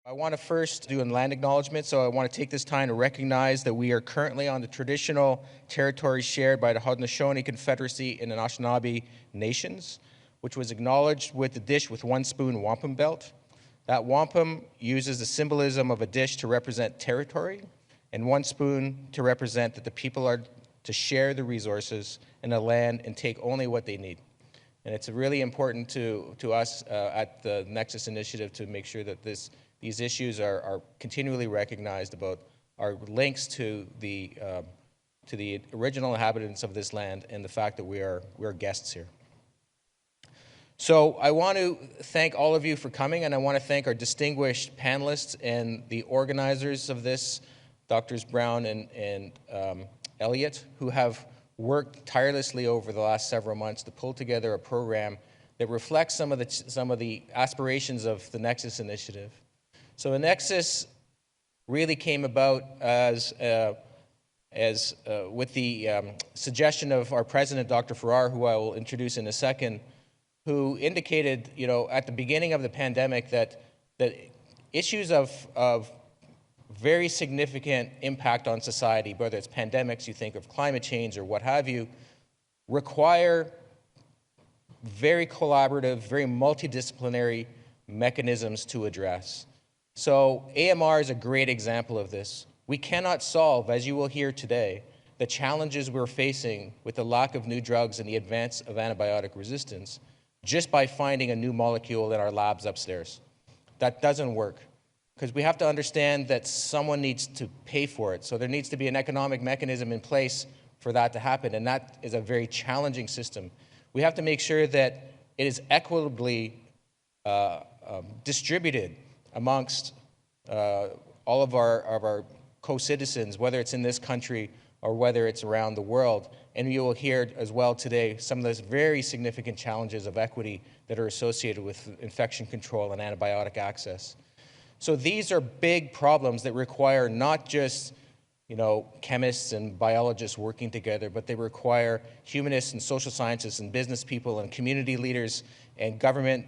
I want to first do a land acknowledgement, so I want to take this time to recognize that we are currently on the traditional territory shared by the Haudenosaunee Confederacy and the Anishinaabe Nations, which was acknowledged with the dish with one spoon wampum belt. That wampum uses the symbolism of a dish to represent territory, and one spoon to represent that the people are to share the resources and the land and take only what they need. And it's really important to us at the Nexus Initiative to make sure that these issues are continually recognized about our links to the original inhabitants of this land and the fact that we're guests here. So I want to thank all of you for coming, and I want to thank our distinguished panelists and the organizers of this, Drs. Brown and Elliott, who have worked tirelessly over the last several months to pull together a program that reflects some of the aspirations of the Nexus Initiative. So the Nexus really came about as with the suggestion of our president, Dr. Farrar, who I will introduce in a second, who indicated, at the beginning of the pandemic that issues of very significant impact on society, whether it's pandemics, you think of climate change or what have you, require very collaborative, very multidisciplinary mechanisms to address. So AMR is a great example of this. We cannot solve, as you will hear today, the challenges we're facing with the lack of new drugs and the advance of antibiotic resistance just by finding a new molecule in our labs upstairs. That doesn't work, because we have to understand that someone needs to pay for it. So there needs to be an economic mechanism in place for that to happen, and that is a very challenging system. We have to make sure that it is equitably distributed amongst all of our co-citizens, whether it's in this country or whether it's around the world. And you will hear as well today some of those very significant challenges of equity that are associated with infection control and antibiotic access. So these are big problems that require not just chemists and biologists working together, but they require humanists and social scientists and business people and community leaders and government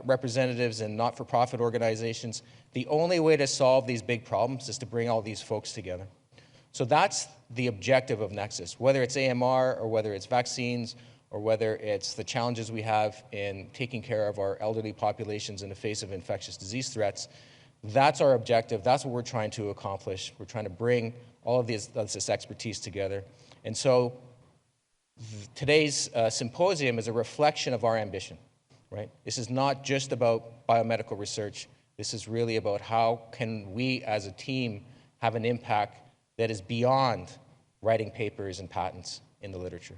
representatives and not-for-profit organizations. The only way to solve these big problems is to bring all these folks together. So that's the objective of Nexus, whether it's AMR or whether it's vaccines or whether it's the challenges we have in taking care of our elderly populations in the face of infectious disease threats. That's our objective. That's what we're trying to accomplish. We're trying to bring all of this expertise together. And so today's symposium is a reflection of our ambition, right? This is not just about biomedical research. This is really about how can we as a team have an impact that is beyond writing papers and patents in the literature.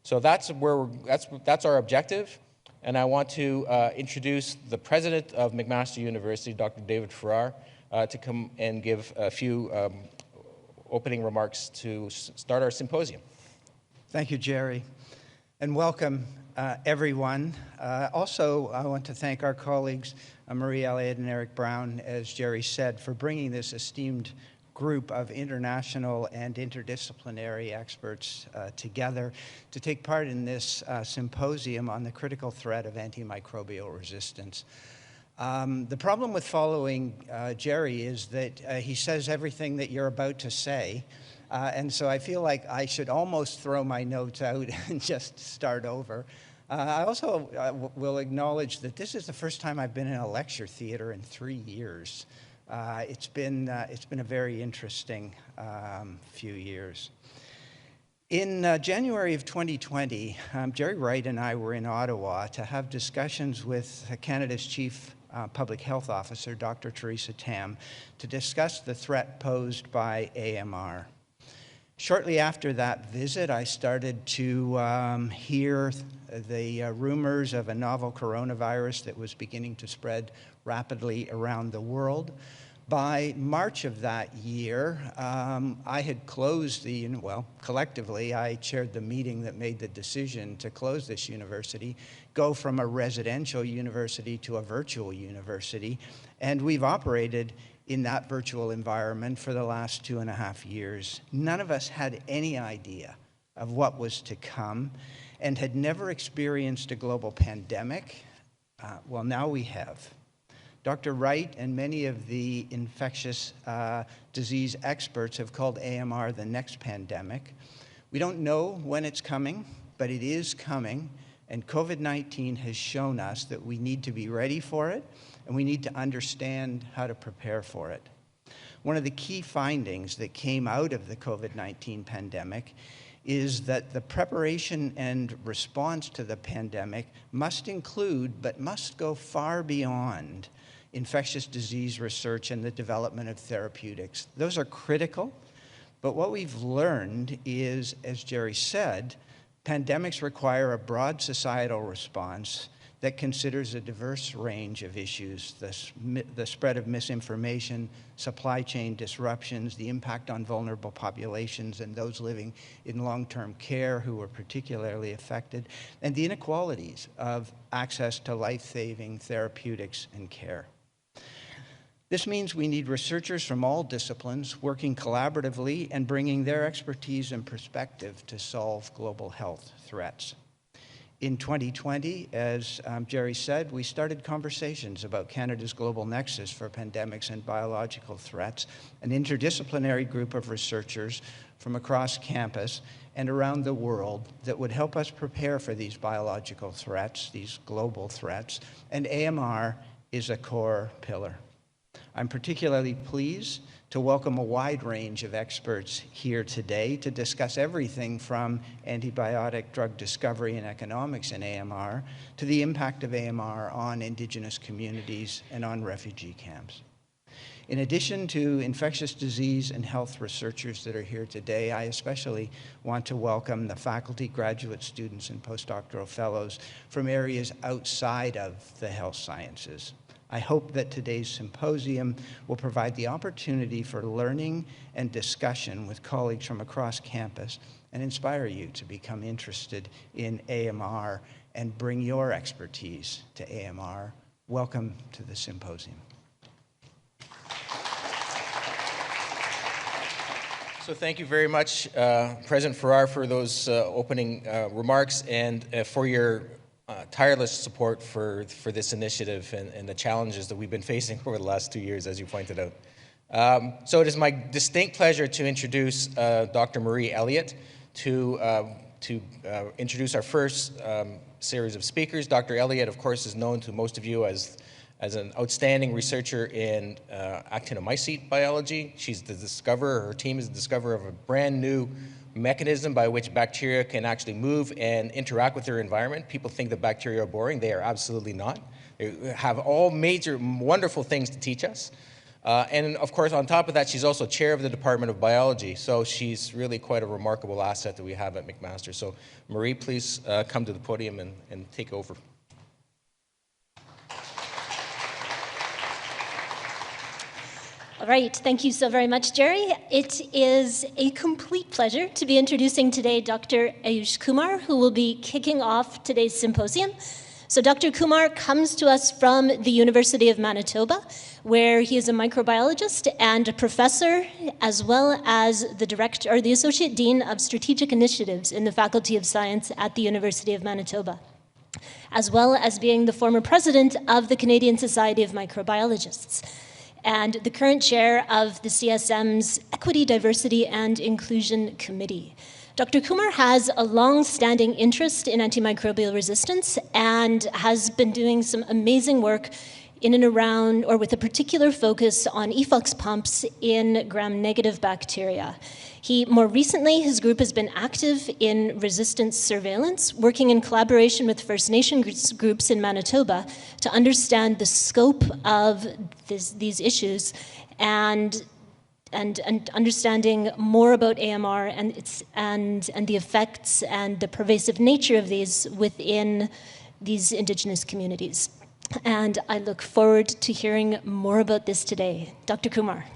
So that's our objective. And I want to introduce the president of McMaster University, Dr. David Farrar, to come and give a few opening remarks to start our symposium. Thank you, Gerry, and welcome everyone. Also, I want to thank our colleagues, Marie Elliott and Eric Brown, as Gerry said, for bringing this esteemed group of international and interdisciplinary experts together to take part in this symposium on the critical threat of antimicrobial resistance. The problem with following Gerry is that he says everything that you're about to say, and so I feel like I should almost throw my notes out and just start over. I also will acknowledge that this is the first time I've been in a lecture theater in 3 years. It's been a very interesting few years. In January of 2020, Gerry Wright and I were in Ottawa to have discussions with Canada's Chief Public Health Officer, Dr. Theresa Tam, to discuss the threat posed by AMR. Shortly after that visit, I started to hear the rumors of a novel coronavirus that was beginning to spread rapidly around the world. By March of that year, I had closed collectively, I chaired the meeting that made the decision to close this university, go from a residential university to a virtual university, and we've operated in that virtual environment for the last 2.5 years. None of us had any idea of what was to come and had never experienced a global pandemic. Well, now we have. Dr. Wright and many of the infectious disease experts have called AMR the next pandemic. We don't know when it's coming, but it is coming, and COVID-19 has shown us that we need to be ready for it, and we need to understand how to prepare for it. One of the key findings that came out of the COVID-19 pandemic is that the preparation and response to the pandemic must include, but must go far beyond, infectious disease research and the development of therapeutics. Those are critical, but what we've learned is, as Gerry said, pandemics require a broad societal response that considers a diverse range of issues, the spread of misinformation, supply chain disruptions, the impact on vulnerable populations and those living in long-term care who are particularly affected, and the inequalities of access to life-saving therapeutics and care. This means we need researchers from all disciplines working collaboratively and bringing their expertise and perspective to solve global health threats. In 2020, as Gerry said, we started conversations about Canada's Global Nexus for Pandemics and Biological Threats, an interdisciplinary group of researchers from across campus and around the world that would help us prepare for these biological threats, these global threats, and AMR is a core pillar. I'm particularly pleased to welcome a wide range of experts here today to discuss everything from antibiotic drug discovery and economics in AMR to the impact of AMR on Indigenous communities and on refugee camps. In addition to infectious disease and health researchers that are here today, I especially want to welcome the faculty, graduate students, and postdoctoral fellows from areas outside of the health sciences. I hope that today's symposium will provide the opportunity for learning and discussion with colleagues from across campus and inspire you to become interested in AMR and bring your expertise to AMR. Welcome to the symposium. So thank you very much, President Farrar, for those opening remarks and for your tireless support for this initiative and the challenges that we've been facing over the last 2 years, as you pointed out. So it is my distinct pleasure to introduce Dr. Marie Elliott to introduce our first series of speakers. Dr. Elliott, of course, is known to most of you as an outstanding researcher in actinomycete biology. She's the discoverer, her team is the discoverer of a brand new mechanism by which bacteria can actually move and interact with their environment. People think that bacteria are boring. They are absolutely not. They have all major wonderful things to teach us. And of course, on top of that, she's also chair of the Department of Biology. So she's really quite a remarkable asset that we have at McMaster. So Marie, please come to the podium and take over. All right, thank you so very much, Gerry. It is a complete pleasure to be introducing today Dr. Ayush Kumar, who will be kicking off today's symposium. So Dr. Kumar comes to us from the University of Manitoba, where he is a microbiologist and a professor, as well as the director or the Associate Dean of Strategic Initiatives in the Faculty of Science at the University of Manitoba, as well as being the former president of the Canadian Society of Microbiologists, and the current chair of the CSM's Equity, Diversity, and Inclusion Committee. Dr. Kumar has a long-standing interest in antimicrobial resistance and has been doing some amazing work in and around, or with a particular focus on efflux pumps in gram-negative bacteria. More recently, his group has been active in resistance surveillance, working in collaboration with First Nation groups in Manitoba to understand the scope of these issues and understanding more about AMR and the effects and the pervasive nature of these within these Indigenous communities. And I look forward to hearing more about this today. Dr. Kumar.